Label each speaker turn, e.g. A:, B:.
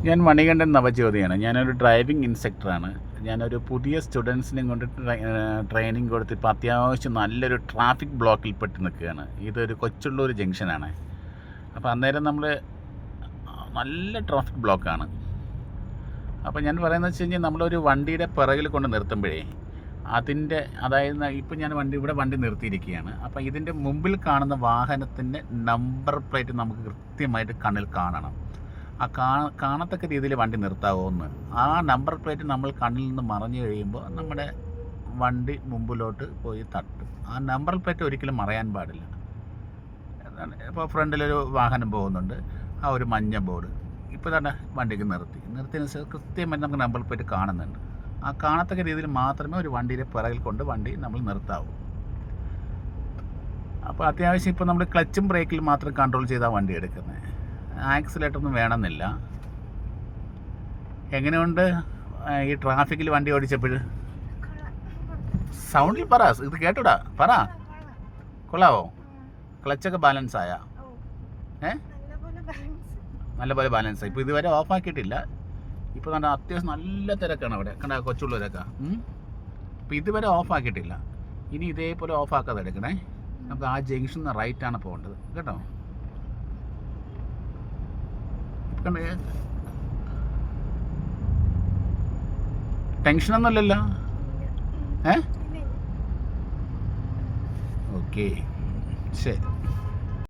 A: ഞാൻ മണികണ്ഠൻ നവജ്യോതിയാണ്. ഞാനൊരു ഡ്രൈവിംഗ് ഇൻസ്ട്രക്ടറാണ്. ഞാനൊരു പുതിയ സ്റ്റുഡൻസിനെയും കൊണ്ട് ട്രെയിനിങ് കൊടുത്ത് ഇപ്പോൾ അത്യാവശ്യം നല്ലൊരു ട്രാഫിക് ബ്ലോക്കിൽ പെട്ട് നിൽക്കുകയാണ്. ഇതൊരു കൊച്ചുള്ളൂർ ജംഗ്ഷനാണ്. അപ്പോൾ അന്നേരം നമ്മൾ നല്ല ട്രാഫിക് ബ്ലോക്കാണ്. അപ്പോൾ ഞാൻ പറയുന്നത് വെച്ച് കഴിഞ്ഞാൽ നമ്മളൊരു വണ്ടിയുടെ പിറകിൽ കൊണ്ട് നിർത്തുമ്പോഴേ അതിൻ്റെ അതായത് ഇപ്പോൾ ഞാൻ ഇവിടെ വണ്ടി നിർത്തിയിരിക്കുകയാണ്. അപ്പോൾ ഇതിൻ്റെ മുമ്പിൽ കാണുന്ന വാഹനത്തിൻ്റെ നമ്പർ പ്ലേറ്റ് നമുക്ക് കൃത്യമായിട്ട് കണ്ണിൽ കാണണം. ആ കാണത്തക്ക രീതിയിൽ വണ്ടി നിർത്താവോ എന്ന്. ആ നമ്പർ പ്ലേറ്റ് നമ്മൾ കണ്ണിൽ നിന്ന് മറഞ്ഞു കഴിയുമ്പോൾ നമ്മുടെ വണ്ടി മുമ്പിലോട്ട് പോയി തട്ടും. ആ നമ്പർ പ്ലേറ്റ് ഒരിക്കലും മറയാൻ പാടില്ല. ഇപ്പോൾ ഫ്രണ്ടിലൊരു വാഹനം പോകുന്നുണ്ട്, ആ ഒരു മഞ്ഞ ബോർഡ് ഇപ്പോൾ തന്നെ വണ്ടിക്ക് നിർത്തിയതിന് കൃത്യമായിട്ട് നമുക്ക് നമ്പർ പ്ലേറ്റ് കാണുന്നുണ്ട്. ആ കാണത്തക്ക രീതിയിൽ മാത്രമേ ഒരു വണ്ടിയുടെ പിറകിൽ കൊണ്ട് വണ്ടി നമ്മൾ നിർത്താവൂ. അപ്പോൾ അത്യാവശ്യം ഇപ്പോൾ നമ്മൾ ക്ലച്ചും ബ്രേക്കിൽ മാത്രം കൺട്രോൾ ചെയ്താൽ വണ്ടി എടുക്കുന്നത്. ആക്സിലേറ്ററൊന്നും വേണമെന്നില്ല. എങ്ങനെയുണ്ട് ഈ ട്രാഫിക്കിൽ വണ്ടി ഓടിച്ചപ്പോൾ? സൗണ്ടിൽ പറ, ഇത് കേട്ടൂടാ, പറ. കൊള്ളാവോ? ക്ലച്ചൊക്കെ ബാലൻസ് ആയാ? നല്ലപോലെ ബാലൻസ് ആയി. ഇപ്പോൾ ഇതുവരെ ഓഫാക്കിയിട്ടില്ല. ഇപ്പോൾ നല്ല അത്യാവശ്യം നല്ല തിരക്കാണ് അവിടെ, കണ്ട കൊച്ചുള്ളവരൊക്കെ. അപ്പോൾ ഇതുവരെ ഓഫാക്കിയിട്ടില്ല. ഇനി ഇതേപോലെ ഓഫാക്കാതെ എടുക്കണേ. നമുക്ക് ആ ജംഗ്ഷനിൽ നിന്ന് റൈറ്റാണ് പോകേണ്ടത് കേട്ടോ. ടെൻഷനൊന്നുമില്ലല്ലോ? ഓക്കെ, ശരി.